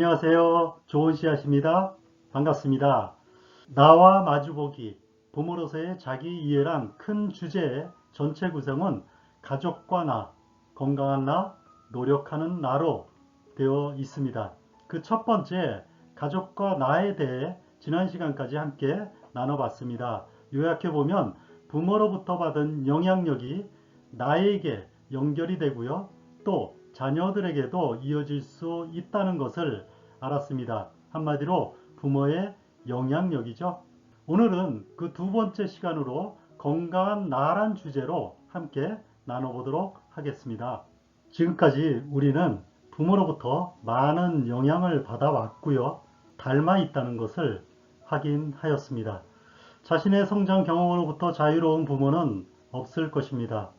안녕하세요. 좋은 씨앗입니다. 반갑습니다. 나와 마주보기, 부모로서의 자기 이해란 큰 주제의 전체 구성은 가족과 나, 건강한 나, 노력하는 나로 되어 있습니다. 그 첫 번째, 가족과 나에 대해 지난 시간까지 함께 나눠봤습니다. 요약해보면 부모로부터 받은 영향력이 나에게 연결이 되고요. 또 자녀들에게도 이어질 수 있다는 것을 알았습니다. 한마디로 부모의 영향력이죠. 오늘은 그 두 번째 시간으로 건강한 나란 주제로 함께 나눠보도록 하겠습니다. 지금까지 우리는 부모로부터 많은 영향을 받아왔고요. 닮아 있다는 것을 확인하였습니다. 자신의 성장 경험으로부터 자유로운 부모는 없을 것입니다.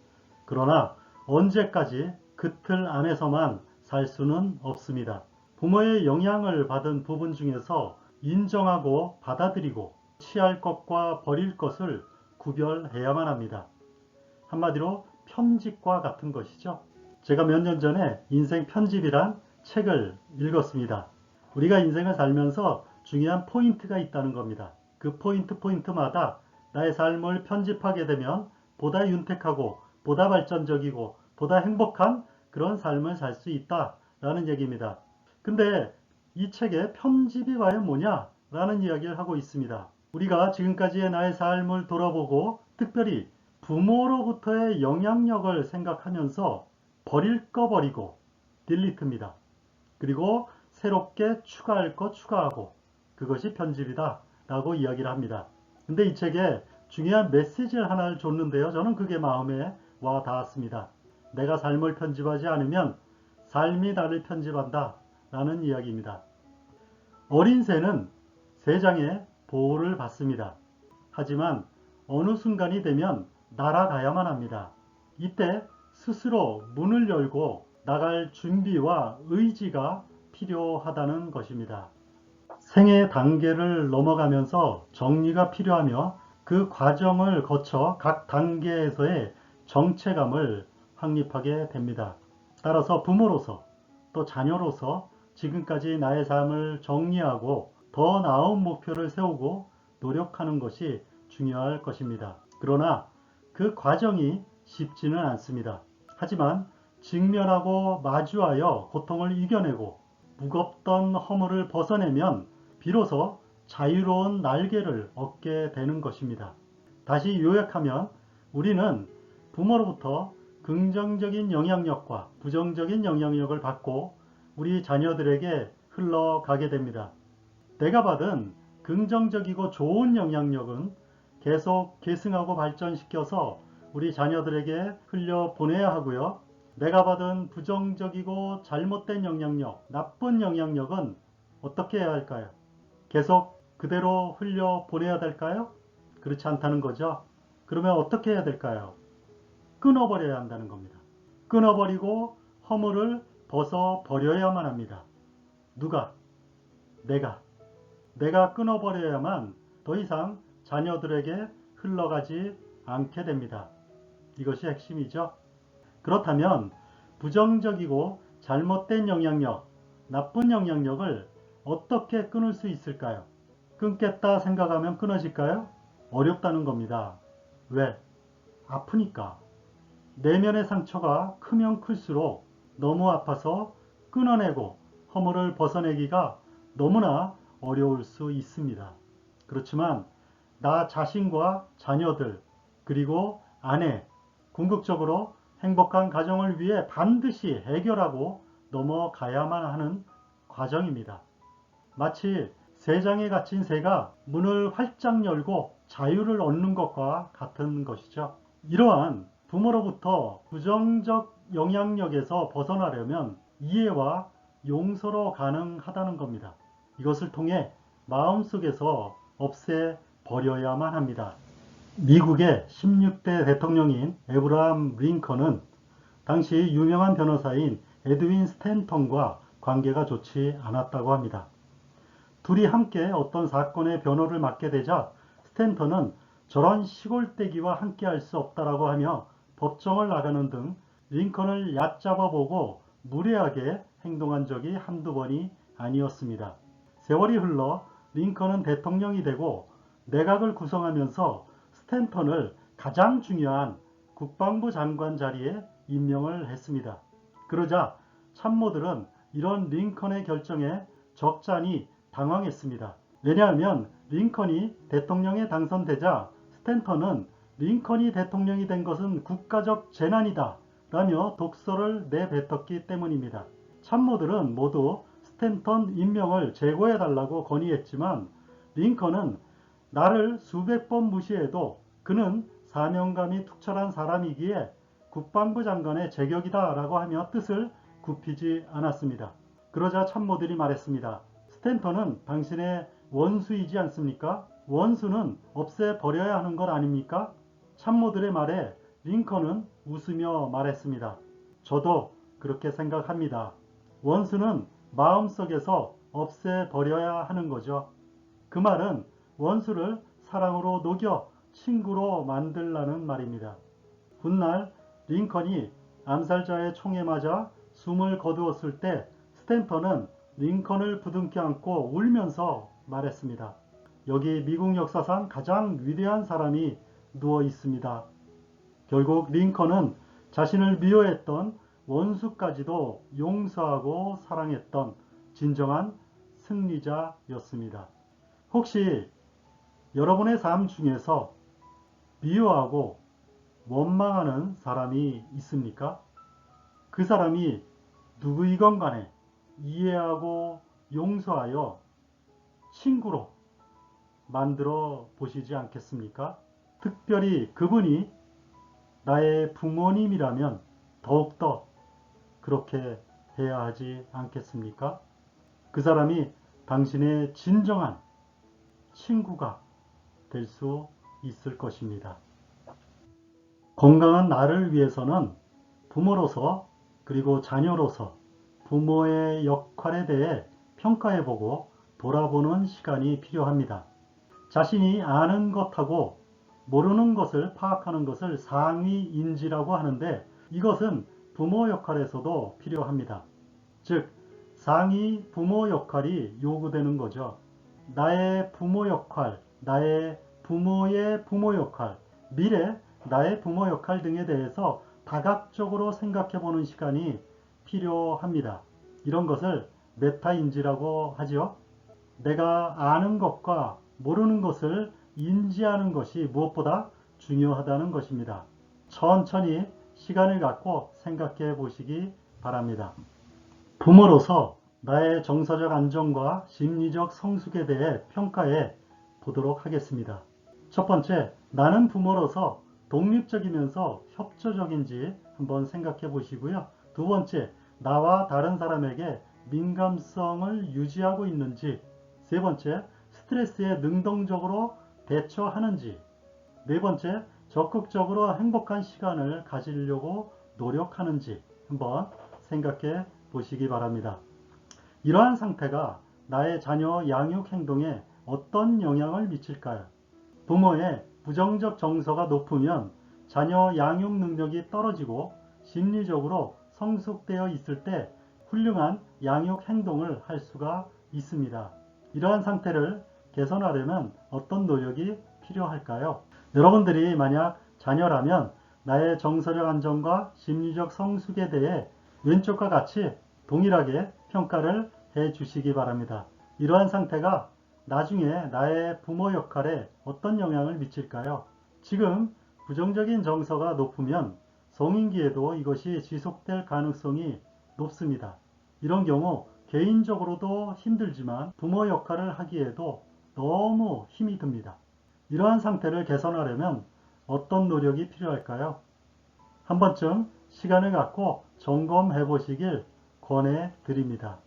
그러나 언제까지 그 틀 안에서만 살 수는 없습니다. 부모의 영향을 받은 부분 중에서 인정하고 받아들이고 취할 것과 버릴 것을 구별해야만 합니다. 한마디로 편집과 같은 것이죠. 제가 몇 년 전에 인생 편집이란 책을 읽었습니다. 우리가 인생을 살면서 중요한 포인트가 있다는 겁니다. 그 포인트마다 나의 삶을 편집하게 되면 보다 윤택하고 보다 발전적이고 보다 행복한 그런 삶을 살 수 있다라는 얘기입니다. 근데 이 책에 편집이 과연 뭐냐? 라는 이야기를 하고 있습니다. 우리가 지금까지의 나의 삶을 돌아보고 특별히 부모로부터의 영향력을 생각하면서 버릴 거 버리고 딜리트입니다. 그리고 새롭게 추가할 거 추가하고 그것이 편집이다 라고 이야기를 합니다. 근데 이 책에 중요한 메시지를 하나를 줬는데요. 저는 그게 마음에 와 닿았습니다. 내가 삶을 편집하지 않으면 삶이 나를 편집한다 라는 이야기입니다. 어린 새는 새장의 보호를 받습니다. 하지만 어느 순간이 되면 날아가야만 합니다. 이때 스스로 문을 열고 나갈 준비와 의지가 필요하다는 것입니다. 생의 단계를 넘어가면서 정리가 필요하며 그 과정을 거쳐 각 단계에서의 정체감을 확립하게 됩니다. 따라서 부모로서 또 자녀로서 지금까지 나의 삶을 정리하고 더 나은 목표를 세우고 노력하는 것이 중요할 것입니다. 그러나 그 과정이 쉽지는 않습니다. 하지만 직면하고 마주하여 고통을 이겨내고 무겁던 허물을 벗어내면 비로소 자유로운 날개를 얻게 되는 것입니다. 다시 요약하면 우리는 부모로부터 긍정적인 영향력과 부정적인 영향력을 받고 우리 자녀들에게 흘러가게 됩니다. 내가 받은 긍정적이고 좋은 영향력은 계속 계승하고 발전시켜서 우리 자녀들에게 흘려보내야 하고요. 내가 받은 부정적이고 잘못된 영향력, 나쁜 영향력은 어떻게 해야 할까요? 계속 그대로 흘려보내야 될까요? 그렇지 않다는 거죠. 그러면 어떻게 해야 될까요? 끊어버려야 한다는 겁니다. 끊어버리고 허물을 벗어버려야만 합니다. 누가? 내가 끊어버려야만 더 이상 자녀들에게 흘러가지 않게 됩니다. 이것이 핵심이죠. 그렇다면 부정적이고 잘못된 영향력, 나쁜 영향력을 어떻게 끊을 수 있을까요? 끊겠다 생각하면 끊어질까요? 어렵다는 겁니다. 왜? 아프니까. 내면의 상처가 크면 클수록 너무 아파서 끊어내고 허물을 벗어내기가 너무나 어려울 수 있습니다. 그렇지만 나 자신과 자녀들 그리고 아내 궁극적으로 행복한 가정을 위해 반드시 해결하고 넘어가야만 하는 과정입니다. 마치 새장에 갇힌 새가 문을 활짝 열고 자유를 얻는 것과 같은 것이죠. 이러한 부모로부터 부정적 영향력에서 벗어나려면 이해와 용서로 가능하다는 겁니다. 이것을 통해 마음속에서 없애버려야만 합니다. 미국의 16대 대통령인 에브라함 링컨은 당시 유명한 변호사인 에드윈 스탠턴과 관계가 좋지 않았다고 합니다. 둘이 함께 어떤 사건의 변호를 맡게 되자 스탠턴은 저런 시골떼기와 함께 할 수 없다라고 하며 법정을 나가는 등 링컨을 얕잡아 보고 무례하게 행동한 적이 한두 번이 아니었습니다. 세월이 흘러 링컨은 대통령이 되고 내각을 구성하면서 스탠턴을 가장 중요한 국방부 장관 자리에 임명을 했습니다. 그러자 참모들은 이런 링컨의 결정에 적잖이 당황했습니다. 왜냐하면 링컨이 대통령에 당선되자 스탠턴은 링컨이 대통령이 된 것은 국가적 재난이다 라며 독서를 내뱉었기 때문입니다. 참모들은 모두 스탠턴 임명을 재고해달라고 건의했지만 링컨은 나를 수백 번 무시해도 그는 사명감이 투철한 사람이기에 국방부 장관의 제격이다 라고 하며 뜻을 굽히지 않았습니다. 그러자 참모들이 말했습니다. 스탠턴은 당신의 원수이지 않습니까? 원수는 없애버려야 하는 것 아닙니까? 참모들의 말에 링컨은 웃으며 말했습니다. 저도 그렇게 생각합니다. 원수는 마음속에서 없애버려야 하는 거죠. 그 말은 원수를 사랑으로 녹여 친구로 만들라는 말입니다. 훗날 링컨이 암살자의 총에 맞아 숨을 거두었을 때 스탠턴은 링컨을 부둥켜 안고 울면서 말했습니다. 여기 미국 역사상 가장 위대한 사람이 누워 있습니다. 결국 링컨은 자신을 미워했던 원수까지도 용서하고 사랑했던 진정한 승리자였습니다. 혹시 여러분의 삶 중에서 미워하고 원망하는 사람이 있습니까? 그 사람이 누구이건 간에 이해하고 용서하여 친구로 만들어 보시지 않겠습니까? 특별히 그분이 나의 부모님이라면 더욱더 그렇게 해야 하지 않겠습니까? 그 사람이 당신의 진정한 친구가 될 수 있을 것입니다. 건강한 나를 위해서는 부모로서 그리고 자녀로서 부모의 역할에 대해 평가해보고 돌아보는 시간이 필요합니다. 자신이 아는 것하고 모르는 것을 파악하는 것을 상위인지라고 하는데 이것은 부모 역할에서도 필요합니다. 즉 상위 부모 역할이 요구되는 거죠. 나의 부모 역할, 나의 부모의 부모 역할, 미래 나의 부모 역할 등에 대해서 다각적으로 생각해보는 시간이 필요합니다. 이런 것을 메타인지라고 하죠. 내가 아는 것과 모르는 것을 인지하는 것이 무엇보다 중요하다는 것입니다. 천천히 시간을 갖고 생각해 보시기 바랍니다. 부모로서 나의 정서적 안정과 심리적 성숙에 대해 평가해 보도록 하겠습니다. 첫 번째, 나는 부모로서 독립적이면서 협조적인지 한번 생각해 보시고요. 두 번째, 나와 다른 사람에게 민감성을 유지하고 있는지. 세 번째, 스트레스에 능동적으로 대처하는지. 네 번째, 적극적으로 행복한 시간을 가지려고 노력하는지 한번 생각해 보시기 바랍니다. 이러한 상태가 나의 자녀 양육 행동에 어떤 영향을 미칠까요? 부모의 부정적 정서가 높으면 자녀 양육 능력이 떨어지고 심리적으로 성숙되어 있을 때 훌륭한 양육 행동을 할 수가 있습니다. 이러한 상태를 개선하려면 어떤 노력이 필요할까요? 여러분들이 만약 자녀라면 나의 정서적 안정과 심리적 성숙에 대해 왼쪽과 같이 동일하게 평가를 해 주시기 바랍니다. 이러한 상태가 나중에 나의 부모 역할에 어떤 영향을 미칠까요? 지금 부정적인 정서가 높으면 성인기에도 이것이 지속될 가능성이 높습니다. 이런 경우 개인적으로도 힘들지만 부모 역할을 하기에도 너무 힘이 듭니다. 이러한 상태를 개선하려면 어떤 노력이 필요할까요? 한 번쯤 시간을 갖고 점검해 보시길 권해 드립니다.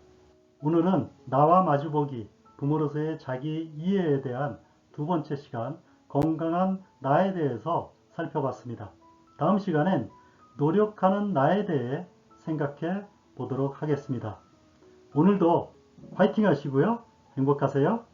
오늘은 나와 마주보기, 부모로서의 자기 이해에 대한 두 번째 시간, 건강한 나에 대해서 살펴봤습니다. 다음 시간엔 노력하는 나에 대해 생각해 보도록 하겠습니다. 오늘도 화이팅 하시고요. 행복하세요.